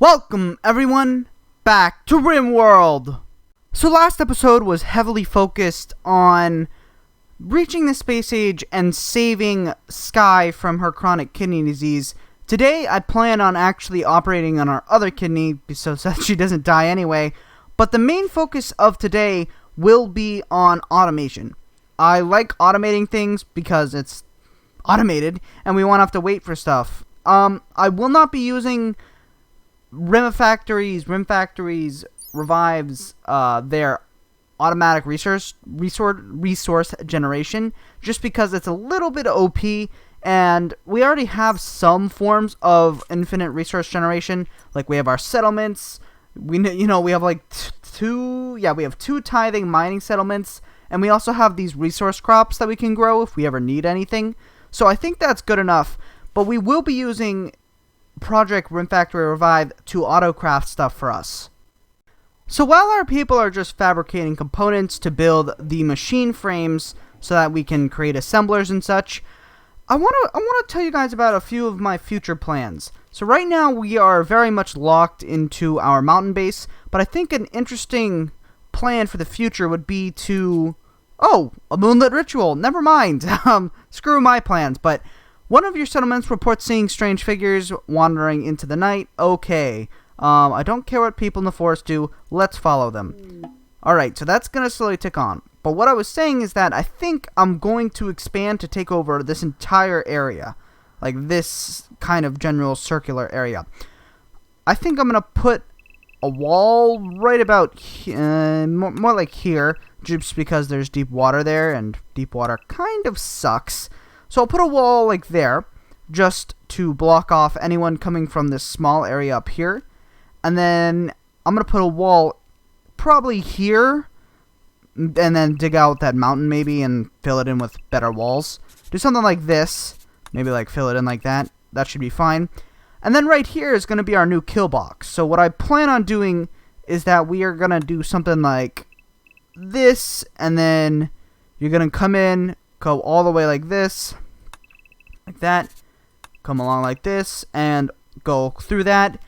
Welcome everyone back to Rimworld! So last episode was heavily focused on reaching the space age and saving Sky from her chronic kidney disease. Today I plan on actually operating on our other kidney so that she doesn't die anyway, but the main focus of today will be on automation. I like automating things because it's automated and we won't have to wait for stuff. I will not be using Rim Factories revives their automatic resource generation just because it's a little bit OP, and we already have some forms of infinite resource generation. Like we have our settlements. We have like we have two tithing mining settlements, and we also have these resource crops that we can grow if we ever need anything. So I think that's good enough. But we will be using Project Rim Factory Revive to autocraft stuff for us. So while our people are just fabricating components to build the machine frames so that we can create assemblers and such, I want to tell you guys about a few of my future plans. So right now we are very much locked into our mountain base, but I think an interesting plan for the future would be to... Oh, a moonlit ritual. Never mind. Screw my plans, but... One of your settlements reports seeing strange figures wandering into the night. Okay. I don't care what people in the forest do. Let's follow them. Alright, so that's going to slowly tick on. But what I was saying is that I think I'm going to expand to take over this entire area. Like this kind of general circular area. I think I'm going to put a wall right about more like here. Just because there's deep water there, and deep water kind of sucks. So I'll put a wall like there, just to block off anyone coming from this small area up here. And then I'm going to put a wall probably here, and then dig out that mountain maybe and fill it in with better walls. Do something like this, maybe like fill it in like that. That should be fine. And then right here is going to be our new kill box. So what I plan on doing is that we are going to do something like this, and then you're going to come in, go all the way like this. Like that, come along like this, and go through that.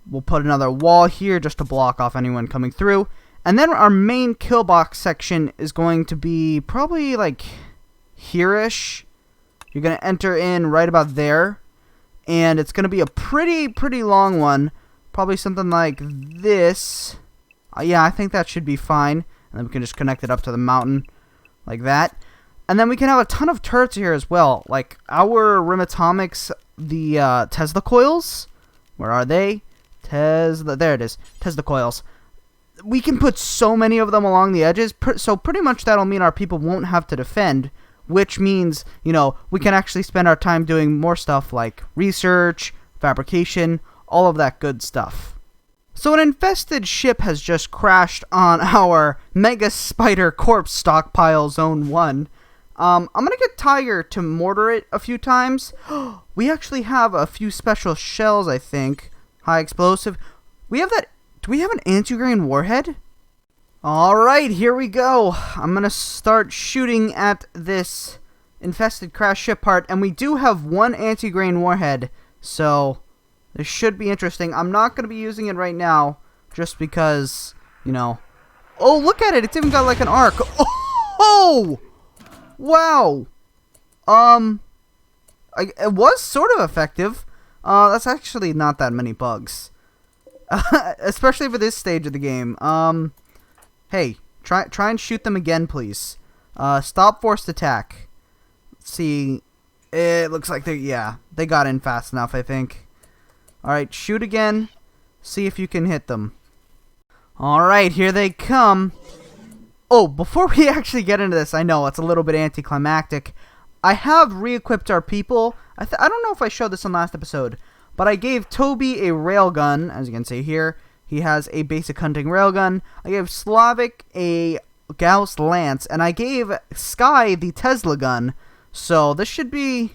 We'll put another wall here just to block off anyone coming through. And then our main kill box section is going to be probably like here-ish. You're going to enter in right about there. And it's going to be a pretty long one. Probably something like this. Yeah, I think that should be fine. And then we can just connect it up to the mountain like that. And then we can have a ton of turrets here as well. Like our Rim Atomics, the Tesla coils. Where are they? There it is. Tesla coils. We can put so many of them along the edges. So pretty much that'll mean our people won't have to defend. Which means, we can actually spend our time doing more stuff like research, fabrication, all of that good stuff. So an infested ship has just crashed on our Mega Spider Corpse Stockpile Zone 1. I'm going to get Tiger to mortar it a few times. We actually have a few special shells, I think. High explosive. We have that... Do we have an anti-grain warhead? Alright, here we go. I'm going to start shooting at this infested crash ship part. And we do have one anti-grain warhead. So, this should be interesting. I'm not going to be using it right now. Just because, Oh, look at it. It's even got like an arc. Oh! Wow. It was sort of effective. That's actually not that many bugs. Especially for this stage of the game. Hey, try and shoot them again, please. Stop forced attack. Let's see. It looks like they got in fast enough, I think. Alright, shoot again. See if you can hit them. Alright, here they come. Oh, before we actually get into this, I know it's a little bit anticlimactic. I have re-equipped our people. I don't know if I showed this in last episode, but I gave Toby a railgun, as you can see here. He has a basic hunting railgun. I gave Slavic a Gauss lance, and I gave Sky the Tesla gun. So this should be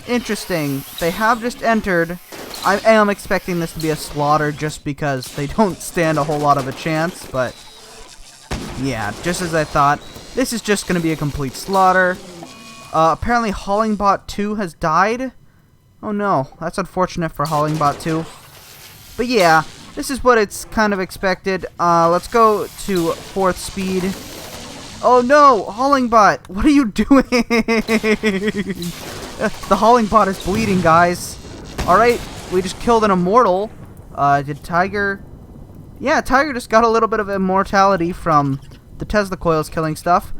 interesting. They have just entered. I am expecting this to be a slaughter just because they don't stand a whole lot of a chance, but... yeah, just as I thought. This is just going to be a complete slaughter. Apparently Hollingbot 2 has died. Oh no, that's unfortunate for Hollingbot 2. But yeah, this is what it's kind of expected. Let's go to 4th speed. Oh no, hauling bot, what are you doing? The hauling bot is bleeding, guys. Alright, we just killed an immortal. Did Tiger... Yeah, Tiger just got a little bit of immortality from the Tesla coils killing stuff.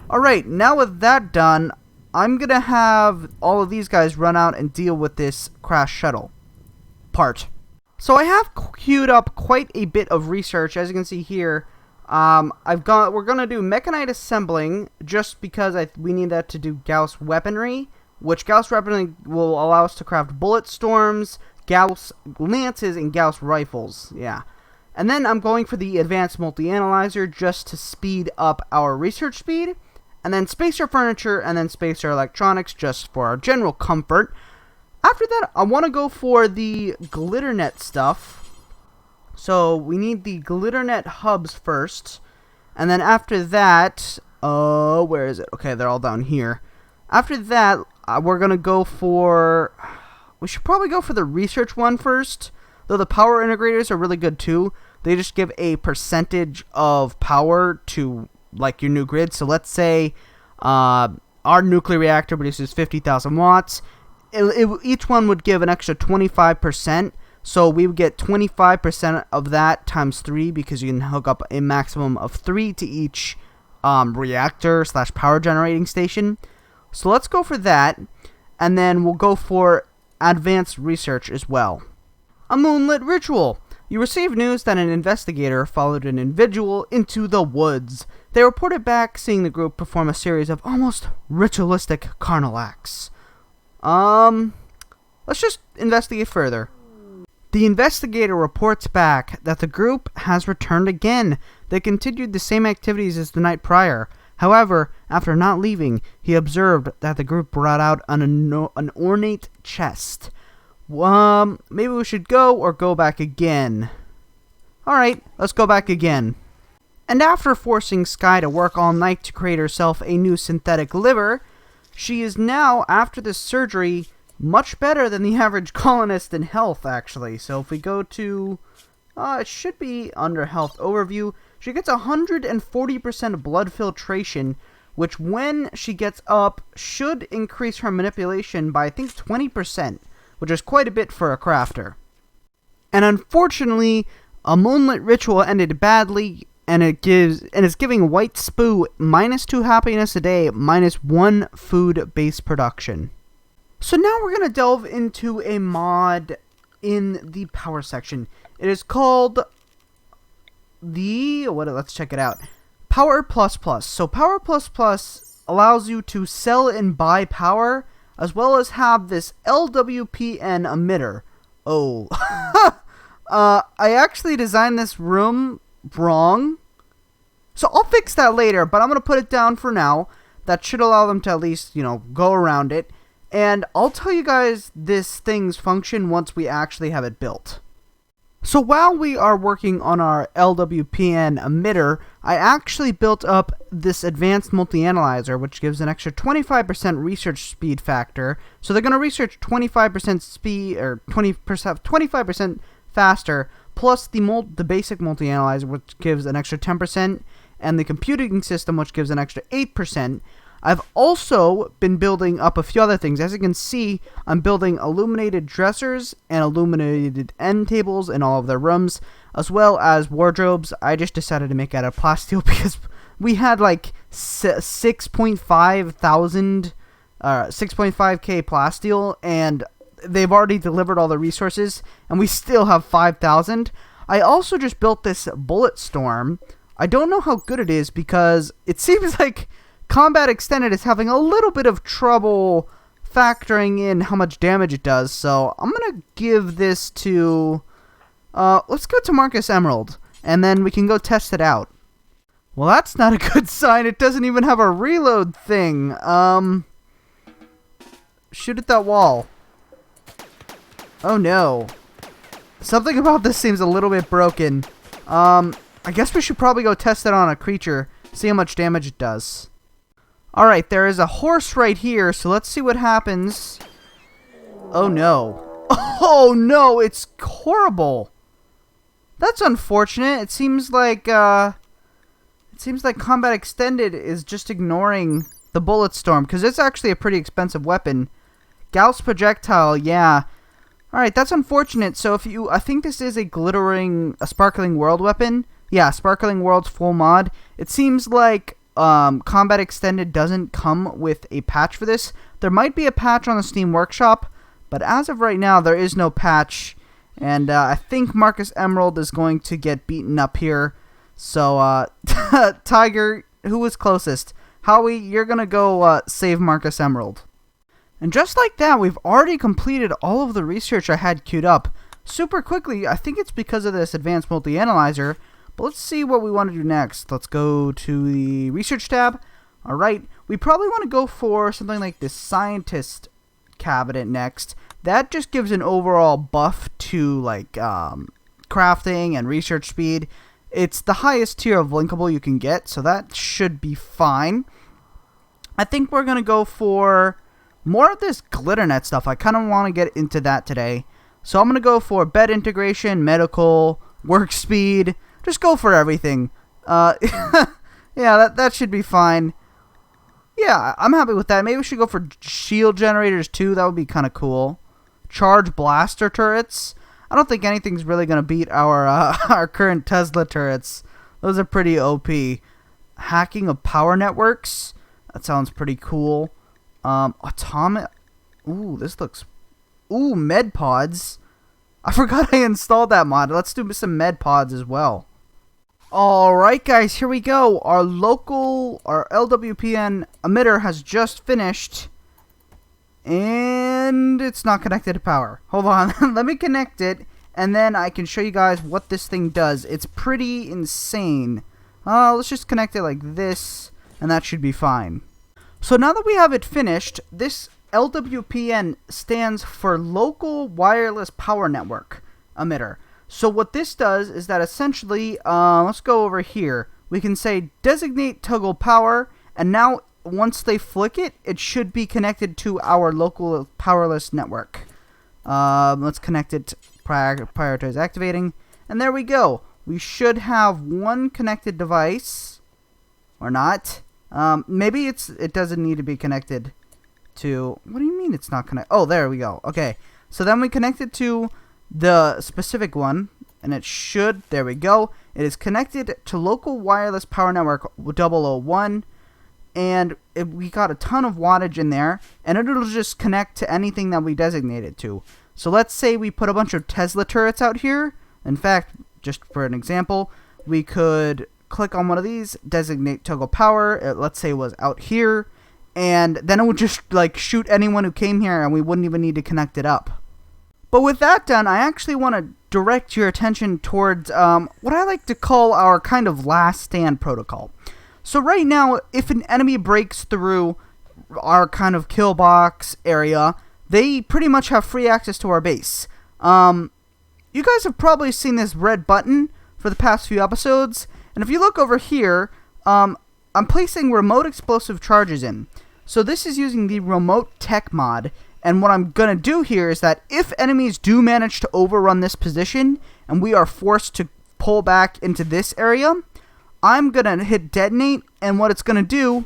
Alright, now with that done, I'm gonna have all of these guys run out and deal with this crash shuttle part. So I have queued up quite a bit of research, as you can see here. We're gonna do mechanite assembling just because we need that to do Gauss weaponry, which Gauss weaponry will allow us to craft bullet storms, Gauss lances, and Gauss rifles. Yeah. And then I'm going for the advanced multi-analyzer just to speed up our research speed. And then spacer furniture and then spacer electronics just for our general comfort. After that, I want to go for the GlitterNET stuff. So we need the GlitterNET hubs first. And then after that, where is it? Okay, they're all down here. After that, we're going to go for... We should probably go for the research one first. Though the power integrators are really good too. They just give a percentage of power to like your new grid. So let's say our nuclear reactor produces 50,000 watts. Each one would give an extra 25%. So we would get 25% of that times 3 because you can hook up a maximum of 3 to each reactor / power generating station. So let's go for that. And then we'll go for advanced research as well. A moonlit ritual. You received news that an investigator followed an individual into the woods. They reported back seeing the group perform a series of almost ritualistic carnal acts. Let's just investigate further. The investigator reports back that the group has returned again. They continued the same activities as the night prior. However, after not leaving, he observed that the group brought out an ornate chest. Maybe we should go or go back again. Alright, let's go back again. And after forcing Sky to work all night to create herself a new synthetic liver, she is now, after this surgery, much better than the average colonist in health, actually. So if we go to, it should be under health overview, she gets 140% blood filtration, which when she gets up, should increase her manipulation by, I think, 20%. Which is quite a bit for a crafter. And unfortunately, a moonlit ritual ended badly, and it's giving White Spoo -2 happiness a day, -1 food base production. So now we're gonna delve into a mod in the power section. It is called let's check it out. Power Plus Plus. So Power Plus Plus allows you to sell and buy power, as well as have this LWPN emitter. Oh. I actually designed this room wrong. So I'll fix that later, but I'm going to put it down for now. That should allow them to at least, go around it. And I'll tell you guys this thing's function once we actually have it built. So while we are working on our LWPN emitter, I actually built up this advanced multi-analyzer, which gives an extra 25% research speed factor. So they're going to research 25% speed, or 25% faster, plus the basic multi-analyzer, which gives an extra 10%, and the computing system, which gives an extra 8%. I've also been building up a few other things. As you can see, I'm building illuminated dressers and illuminated end tables in all of their rooms, as well as wardrobes. I just decided to make out of plasteel because we had like 6.5k plasteel, and they've already delivered all the resources, and we still have 5,000. I also just built this bullet storm. I don't know how good it is because it seems like Combat Extended is having a little bit of trouble factoring in how much damage it does, so I'm going to give this to, let's go to Marcus Emerald, and then we can go test it out. Well, that's not a good sign. It doesn't even have a reload thing. Shoot at that wall. Oh no. Something about this seems a little bit broken. I guess we should probably go test it on a creature, see how much damage it does. Alright, there is a horse right here, so let's see what happens. Oh no. Oh no, it's horrible. That's unfortunate. It seems like Combat Extended is just ignoring the Bullet Storm, because it's actually a pretty expensive weapon. Gauss Projectile, yeah. Alright, that's unfortunate. So I think this is a Sparkling World weapon. Yeah, Sparkling World's full mod. It seems like Combat Extended doesn't come with a patch for this. There might be a patch on the Steam Workshop, but as of right now, there is no patch. And I think Marcus Emerald is going to get beaten up here. So, Tiger, who was closest? Howie, you're going to go save Marcus Emerald. And just like that, we've already completed all of the research I had queued up. Super quickly, I think it's because of this advanced multi-analyzer. But let's see what we want to do next. Let's go to the research tab. Alright, we probably want to go for something like this scientist cabinet next. That just gives an overall buff to like crafting and research speed. It's the highest tier of linkable you can get, so that should be fine. I think we're going to go for more of this GlitterNET stuff. I kind of want to get into that today. So I'm going to go for bed integration, medical, work speed. Just go for everything. Yeah, that should be fine. Yeah, I'm happy with that. Maybe we should go for shield generators too. That would be kind of cool. Charge blaster turrets. I don't think anything's really going to beat our current Tesla turrets. Those are pretty OP. Hacking of power networks. That sounds pretty cool. Atomic. Ooh, this looks. Ooh, med pods. I forgot I installed that mod. Let's do some med pods as well. Alright guys, here we go. Our LWPN emitter has just finished. And it's not connected to power. Hold on, let me connect it, and then I can show you guys what this thing does. It's pretty insane. Let's just connect it like this, and that should be fine. So now that we have it finished, this LWPN stands for Local Wireless Power Network Emitter. So what this does is that essentially, let's go over here. We can say designate toggle power, and now once they flick it, it should be connected to our local powerless network. Let's connect it, prioritize activating, and there we go. We should have one connected device, or not. Maybe it doesn't need to be connected to, what do you mean it's not connected? Oh, there we go. Okay, so then we connect it to the specific one, and it should, there we go. It is connected to local wireless power network 001, and we got a ton of wattage in there, and it'll just connect to anything that we designate it to. So let's say we put a bunch of Tesla turrets out here. In fact, just for an example, we could click on one of these, designate toggle power, let's say it was out here, and then it would just like shoot anyone who came here, and we wouldn't even need to connect it up. But with that done, I actually want to direct your attention towards what I like to call our kind of last stand protocol. So right now, if an enemy breaks through our kind of kill box area, they pretty much have free access to our base. You guys have probably seen this red button for the past few episodes, and if you look over here, I'm placing remote explosive charges in. So this is using the remote tech mod. And what I'm going to do here is that if enemies do manage to overrun this position, and we are forced to pull back into this area, I'm going to hit detonate, and what it's going to do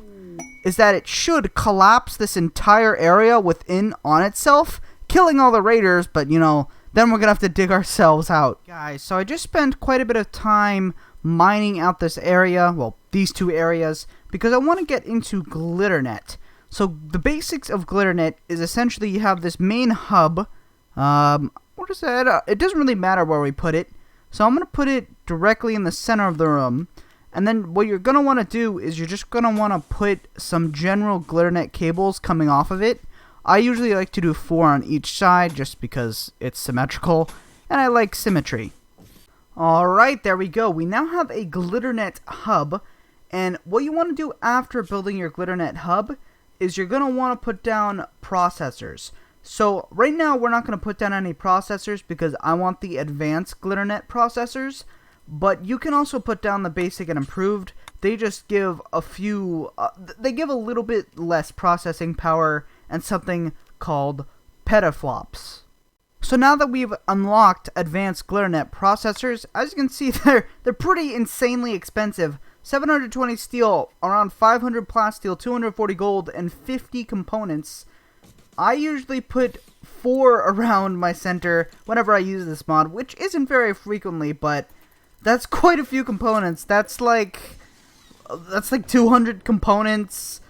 is that it should collapse this entire area on itself, killing all the raiders, but you know, then we're going to have to dig ourselves out. Guys, so I just spent quite a bit of time mining out this area, well, these two areas, because I want to get into GlitterNET. So the basics of GlitterNET is essentially you have this main hub. What is that? It doesn't really matter where we put it. So I'm going to put it directly in the center of the room. And then what you're going to want to do is you're just going to want to put some general GlitterNET cables coming off of it. I usually like to do 4 on each side just because it's symmetrical. And I like symmetry. Alright, there we go. We now have a GlitterNET hub. And what you want to do after building your GlitterNET hub is you're going to want to put down processors. So right now we're not going to put down any processors because I want the advanced GlitterNET processors, but you can also put down the basic and improved. They just give a few, they give a little bit less processing power and something called petaflops. So now that we've unlocked advanced GlitterNET processors, as you can see, they're pretty insanely expensive. 720 steel, around 500 plasteel, 240 gold, and 50 components. I usually put 4 around my center whenever I use this mod, which isn't very frequently, but that's quite a few components. That's like 200 components,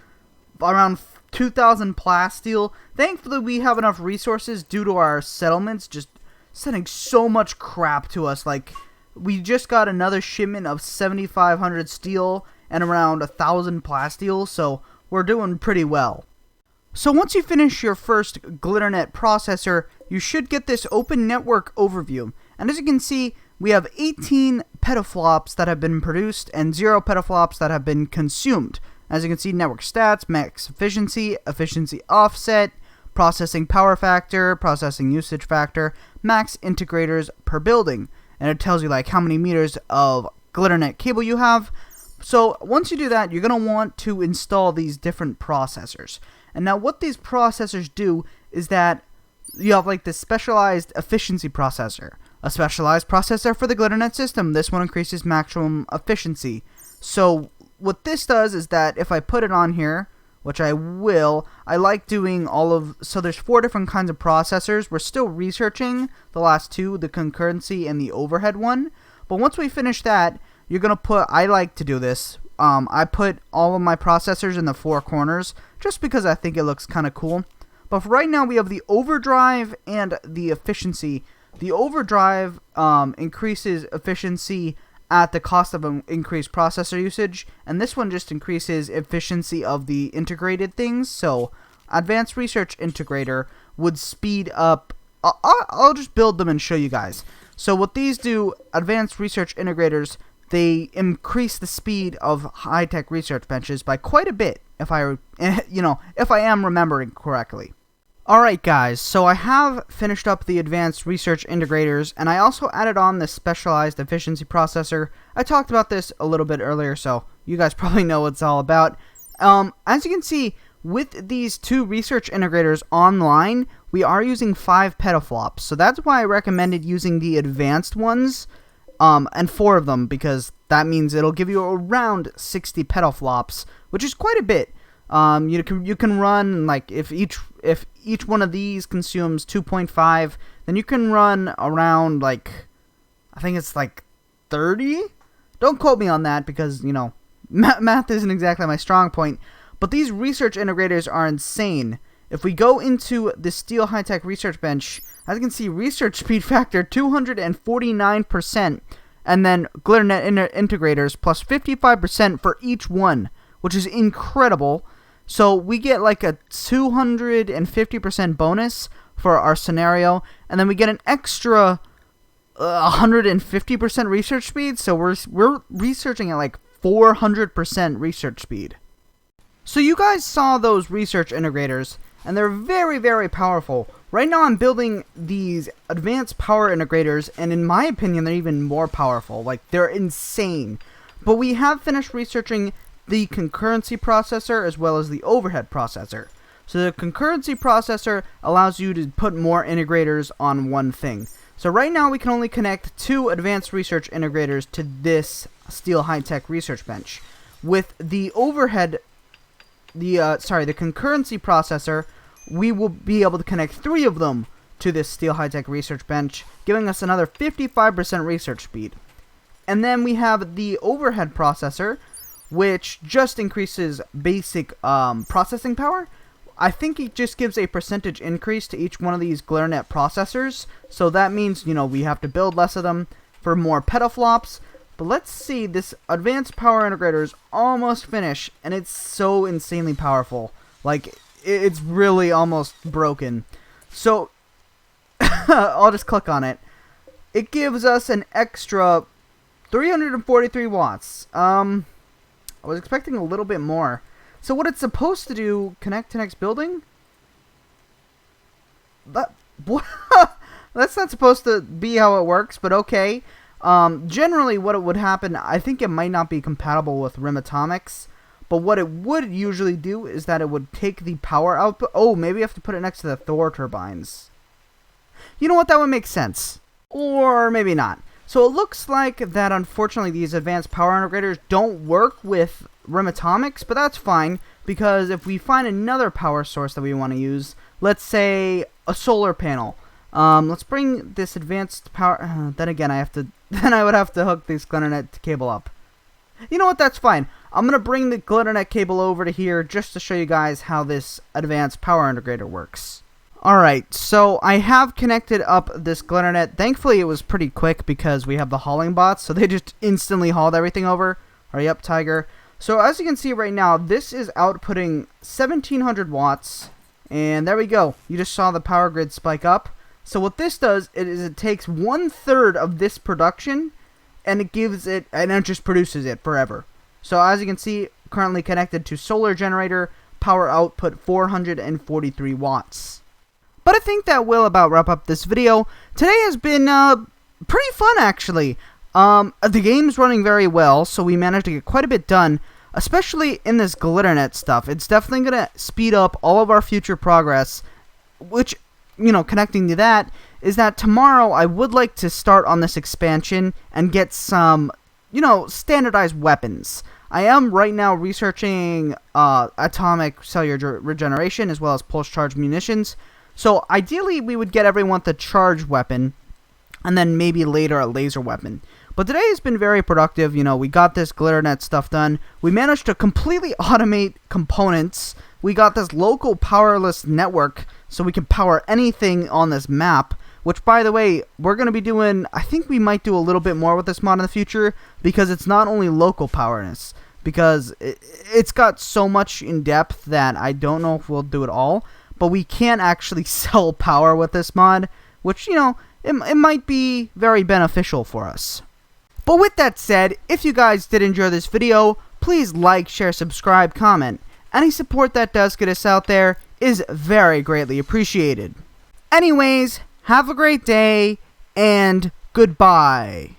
around 2,000 plasteel. Thankfully, we have enough resources due to our settlements just sending so much crap to us. Like, we just got another shipment of 7,500 steel and around 1,000 plasteel, so we're doing pretty well. So once you finish your first GlitterNET processor, you should get this open network overview. And as you can see, we have 18 petaflops that have been produced and 0 petaflops that have been consumed. As you can see, network stats, max efficiency, efficiency offset, processing power factor, processing usage factor, max integrators per building. And it tells you like how many meters of GlitterNET cable you have. So once you do that, you're going to want to install these different processors. And now what these processors do is that you have like this specialized efficiency processor. A specialized processor for the GlitterNET system. This one increases maximum efficiency. So what this does is that if I put it on here, which I will, I like doing so there's 4 different kinds of processors. We're still researching the last 2, the concurrency and the overhead one. But once we finish that, you're going to I like to do this. I put all of my processors in the 4 corners just because I think it looks kind of cool. But for right now, we have the overdrive and the efficiency. The overdrive increases efficiency at the cost of an increased processor usage, and this one just increases efficiency of the integrated things. So advanced research integrator would speed up. I'll just build them and show you guys. So what these do, advanced research integrators, they increase the speed of high-tech research benches by quite a bit, if I am remembering correctly. Alright guys, so I have finished up the advanced research integrators, and I also added on this specialized efficiency processor. I talked about this a little bit earlier, so you guys probably know what it's all about. As you can see, with these 2 research integrators online, we are using 5 petaflops, so that's why I recommended using the advanced ones, and 4 of them, because that means it'll give you around 60 petaflops, which is quite a bit. You can run, like, if each one of these consumes 2.5, then you can run around, like, I think it's like 30? Don't quote me on that because, math isn't exactly my strong point. But these research integrators are insane. If we go into the Steel High-Tech Research Bench, as you can see, research speed factor 249%, and then GlitterNET integrators plus 55% for each one, which is incredible. So we get like a 250% bonus for our scenario, and then we get an extra 150% research speed, so we're researching at like 400% research speed. So you guys saw those research integrators, and they're very, very powerful. Right now I'm building these advanced power integrators, and in my opinion they're even more powerful. Like, they're insane. But we have finished researching the concurrency processor as well as the overhead processor. So the concurrency processor allows you to put more integrators on one thing. So right now we can only connect 2 advanced research integrators to this Steel High-Tech Research Bench. With the overhead, the concurrency processor, we will be able to connect 3 of them to this Steel High-Tech Research Bench, giving us another 55% research speed. And then we have the overhead processor, which just increases basic processing power. I think it just gives a percentage increase to each one of these GlitterNET processors, so that means, we have to build less of them for more petaflops. But let's see, this advanced power integrator is almost finished, and it's so insanely powerful. Like, it's really almost broken. So, I'll just click on it. It gives us an extra 343 watts. I was expecting a little bit more. So what it's supposed to do, connect to next building? That's not supposed to be how it works, but okay. Generally what it would happen, I think it might not be compatible with Rim Atomics, but what it would usually do is that it would take the power output. Oh, maybe I have to put it next to the Thor turbines. You know what? That would make sense. Or maybe not. So it looks like that unfortunately these advanced power integrators don't work with Rim Atomics, but that's fine, because if we find another power source that we want to use, let's say a solar panel. Let's bring this advanced power. Then again, then I would have to hook this GlitterNET cable up. You know what? That's fine. I'm gonna bring the GlitterNET cable over to here just to show you guys how this advanced power integrator works. Alright, so I have connected up this GlitterNET. Thankfully, it was pretty quick because we have the hauling bots, so they just instantly hauled everything over. Hurry up, Tiger. So as you can see right now, this is outputting 1700 watts, and there we go. You just saw the power grid spike up. So what this does is it takes 1/3 of this production, and it just produces it forever. So as you can see, currently connected to solar generator, power output 443 watts. But I think that will about wrap up this video. Today has been pretty fun, actually. The game's running very well, so we managed to get quite a bit done, especially in this GlitterNET stuff. It's definitely going to speed up all of our future progress, which, you know, connecting to that, is that tomorrow I would like to start on this expansion and get some, you know, standardized weapons. I am right now researching atomic cellular regeneration as well as pulse charge munitions. So ideally we would get everyone the charge weapon and then maybe later a laser weapon. But today has been very productive. You know, we got this GlitterNET stuff done. We managed to completely automate components. We got this local powerless network so we can power anything on this map. Which, by the way, we're going to be doing, I think we might do a little bit more with this mod in the future, because it's not only local powerness, because it's got so much in depth that I don't know if we'll do it all, but we can actually sell power with this mod, which, you know, it might be very beneficial for us. But with that said, if you guys did enjoy this video, please like, share, subscribe, comment. Any support that does get us out there is very greatly appreciated. Anyways, have a great day, and goodbye.